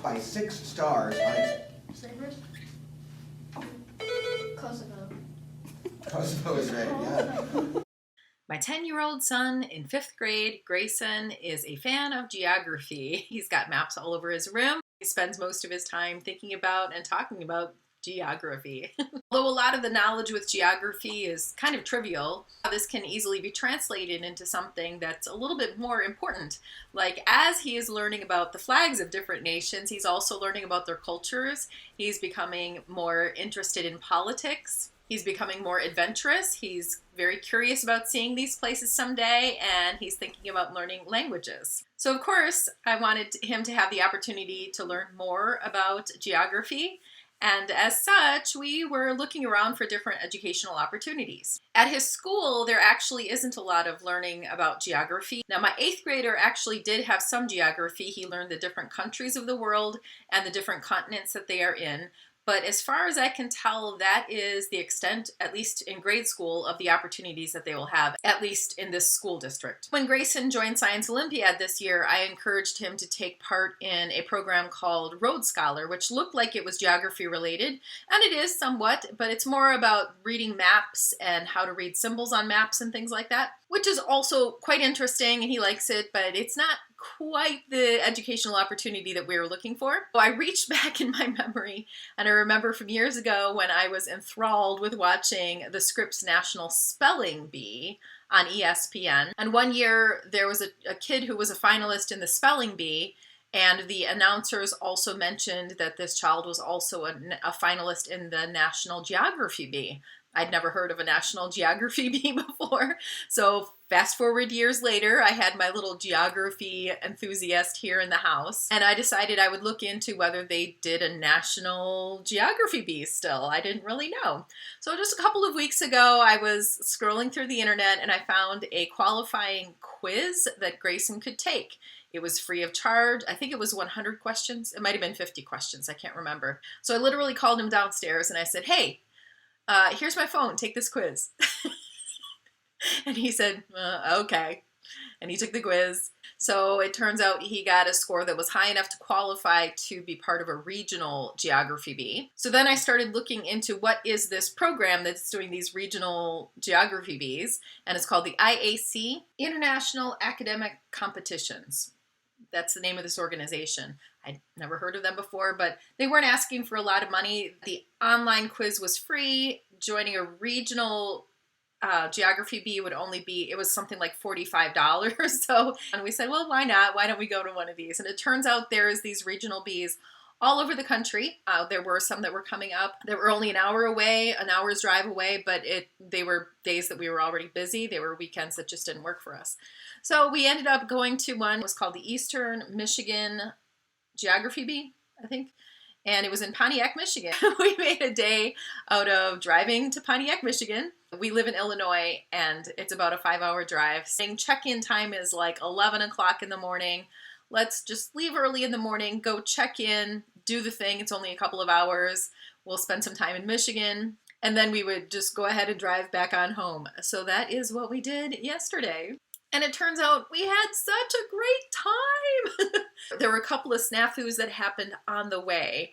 by 6 stars on its... Sabres? Kosovo. Kosovo is right, yeah. My 10-year-old son in 5th grade, Grayson, is a fan of geography. He's got maps all over his room. He spends most of his time thinking about and talking about geography. Although a lot of the knowledge with geography is kind of trivial, this can easily be translated into something that's a little bit more important. Like, as he is learning about the flags of different nations, he's also learning about their cultures. He's becoming more interested in politics. He's becoming more adventurous. He's very curious about seeing these places someday, and he's thinking about learning languages. So of course, I wanted him to have the opportunity to learn more about geography. And as such, we were looking around for different educational opportunities. At his school, there actually isn't a lot of learning about geography. Now, my 8th grader actually did have some geography. He learned the different countries of the world and the different continents that they are in. But as far as I can tell, that is the extent, at least in grade school, of the opportunities that they will have, at least in this school district. When Grayson joined Science Olympiad this year, I encouraged him to take part in a program called Road Scholar, which looked like it was geography related, and it is somewhat, but it's more about reading maps and how to read symbols on maps and things like that, which is also quite interesting, and he likes it, but it's not quite the educational opportunity that we were looking for. So I reached back in my memory, and I remember from years ago when I was enthralled with watching the Scripps National Spelling Bee on ESPN. And one year there was a kid who was a finalist in the Spelling Bee, and the announcers also mentioned that this child was also a finalist in the National Geography Bee. I'd never heard of a National Geography Bee before. So fast forward years later, I had my little geography enthusiast here in the house, and I decided I would look into whether they did a National Geography Bee still. I didn't really know. So just a couple of weeks ago, I was scrolling through the internet and I found a qualifying quiz that Grayson could take. It was free of charge. I think it was 100 questions. It might have been 50 questions. I can't remember. So I literally called him downstairs and I said, "Hey, here's my phone, take this quiz." And he said, okay. And he took the quiz. So it turns out he got a score that was high enough to qualify to be part of a regional geography bee. So then I started looking into what is this program that's doing these regional geography bees, and it's called the IAC, International Academic Competitions. That's the name of this organization. I'd never heard of them before, but they weren't asking for a lot of money. The online quiz was free. Joining a regional geography bee would only be, it was something like $45. So, and we said, well, why not? Why don't we go to one of these? And it turns out there's these regional bees all over the country. There were some that were coming up that were only an hour away, an hour's drive away, but they were days that we were already busy. They were weekends that just didn't work for us. So we ended up going to one. It was called the Eastern Michigan Geography Bee, I think. And it was in Pontiac, Michigan. We made a day out of driving to Pontiac, Michigan. We live in Illinois, and it's about a 5-hour drive. Saying check-in time is like 11 o'clock in the morning. Let's just leave early in the morning, go check in, do the thing. It's only a couple of hours. We'll spend some time in Michigan, and then we would just go ahead and drive back on home. So that is what we did yesterday. And it turns out we had such a great time. There were a couple of snafus that happened on the way.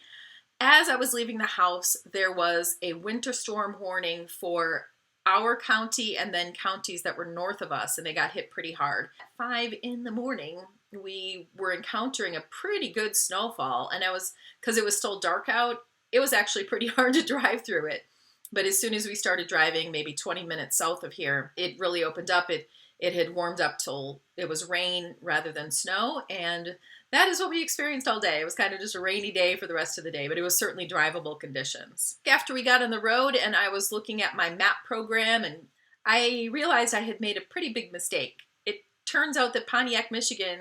As I was leaving the house, there was a winter storm warning for our county and then counties that were north of us, and they got hit pretty hard. At 5 in the morning, we were encountering a pretty good snowfall, and because it was still dark out, it was actually pretty hard to drive through it. But as soon as we started driving, maybe 20 minutes south of here, it really opened up. It had warmed up till it was rain rather than snow, and that is what we experienced all day. It was kind of just a rainy day for the rest of the day, but it was certainly drivable conditions. After we got on the road and I was looking at my map program, and I realized I had made a pretty big mistake. It turns out that Pontiac, Michigan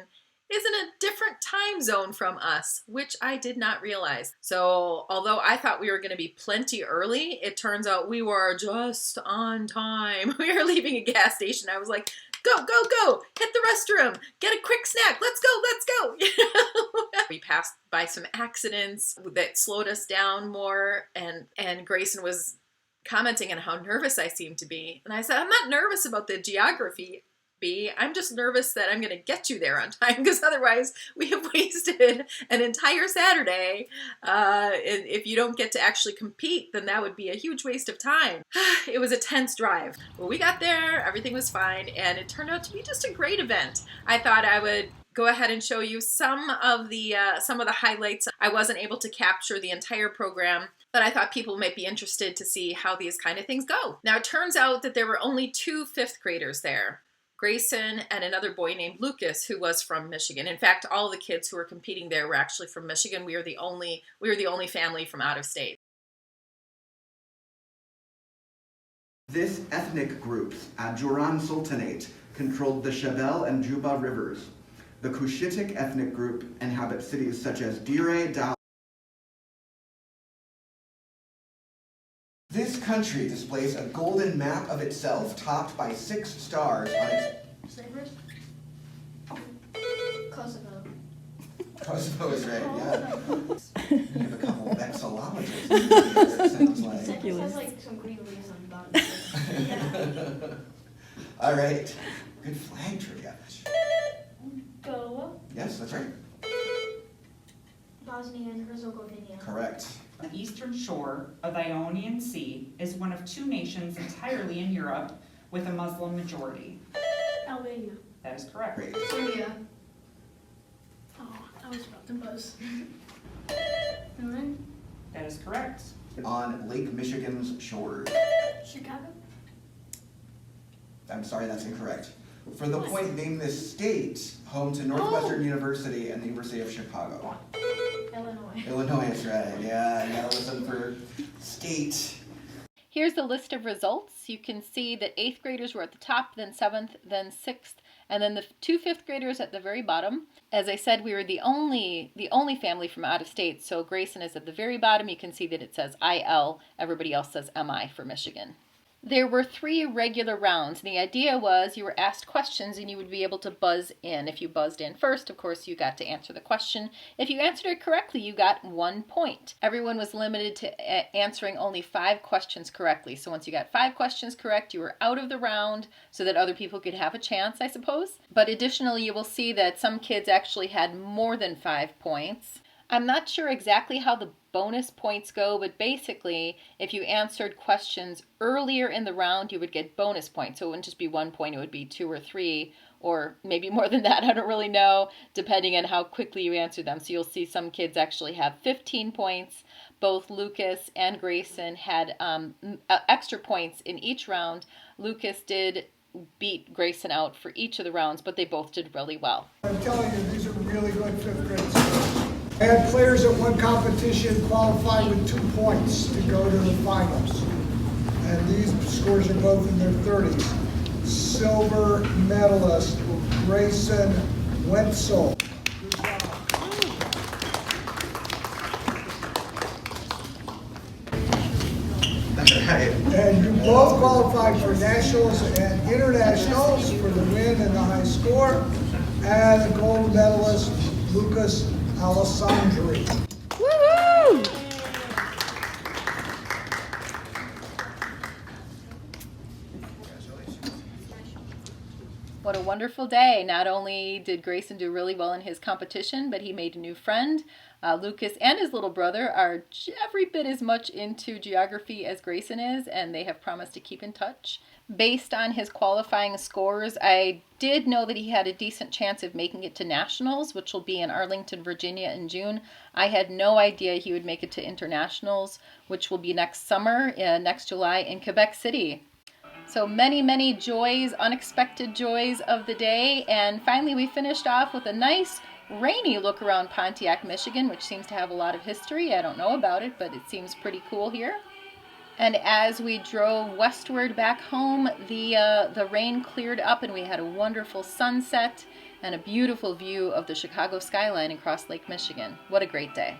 is in a different time zone from us, which I did not realize. So although I thought we were going to be plenty early, it turns out we were just on time. We were leaving a gas station. I was like, go, go, go, hit the restroom, get a quick snack, let's go, let's go. We passed by some accidents that slowed us down more, and Grayson was commenting on how nervous I seemed to be. And I said, I'm not nervous about the geography. be. I'm just nervous that I'm going to get you there on time, because otherwise we have wasted an entire Saturday. And if you don't get to actually compete, then that would be a huge waste of time. It was a tense drive. Well, we got there, everything was fine, and it turned out to be just a great event. I thought I would go ahead and show you some of the highlights. I wasn't able to capture the entire program, but I thought people might be interested to see how these kind of things go. Now, it turns out that there were only 2 fifth graders there, Grayson and another boy named Lucas, who was from Michigan. In fact, all the kids who were competing there were actually from Michigan. We were the only family from out of state. This ethnic group at Juran Sultanate controlled the Shabelle and Juba rivers. The Cushitic ethnic group inhabit cities such as Dire, Dal. This country displays a golden map of itself topped by 6 stars on its... Cyprus? Kosovo. Kosovo is right, yeah. You have a couple of vexillologists in here, it sounds like. Cyprus has like some Greek leaves on the bottom. All right, good flag trivia. Goa, Yes, that's right. Bosnia and Herzegovina. Correct. The eastern shore of the Ionian Sea is one of 2 nations entirely in Europe with a Muslim majority. Albania. That is correct. Great. Serbia. Oh, I was about to buzz. Finland. That is correct. On Lake Michigan's shores. Chicago. I'm sorry, that's incorrect. For the point, name this state home to Northwestern University and the University of Chicago. Illinois. Illinois is right. Yeah, you gotta listen for state. Here's the list of results. You can see that 8th graders were at the top, then 7th, then 6th, and then the 2 fifth graders at the very bottom. As I said, we were the only family from out of state, so Grayson is at the very bottom. You can see that it says IL. Everybody else says MI for Michigan. There were 3 regular rounds. The idea was you were asked questions and you would be able to buzz in. If you buzzed in first, of course, you got to answer the question. If you answered it correctly, you got 1 point. Everyone was limited to answering only 5 questions correctly. So once you got 5 questions correct, you were out of the round so that other people could have a chance, I suppose. But additionally, you will see that some kids actually had more than 5 points. I'm not sure exactly how the bonus points go, but basically, if you answered questions earlier in the round, you would get bonus points. So it wouldn't just be 1 point, it would be 2 or 3, or maybe more than that, I don't really know, depending on how quickly you answer them. So you'll see some kids actually have 15 points. Both Lucas and Grayson had extra points in each round. Lucas did beat Grayson out for each of the rounds, but they both did really well. I'm telling you, these are really good 5th grade scores. I had players at one competition qualify with 2 points to go to the finals. And these scores are both in their 30s. Silver medalist Grayson Wetzel. Good job. Right. And you both qualified for nationals and internationals for the win and the high score. And the gold medalist Lucas Alessandri. Woo-hoo! What a wonderful day. Not only did Grayson do really well in his competition, but he made a new friend. Lucas and his little brother are every bit as much into geography as Grayson is, and they have promised to keep in touch. Based on his qualifying scores, I did know that he had a decent chance of making it to nationals, which will be in Arlington, Virginia in June. I had no idea he would make it to internationals, which will be next summer, next July in Quebec City. So many joys, unexpected joys of the day. And finally, we finished off with a nice rainy look around Pontiac, Michigan, which seems to have a lot of history. I don't know about it, but it seems pretty cool here. And as we drove westward back home, the rain cleared up and we had a wonderful sunset and a beautiful view of the Chicago skyline across Lake Michigan. What a great day.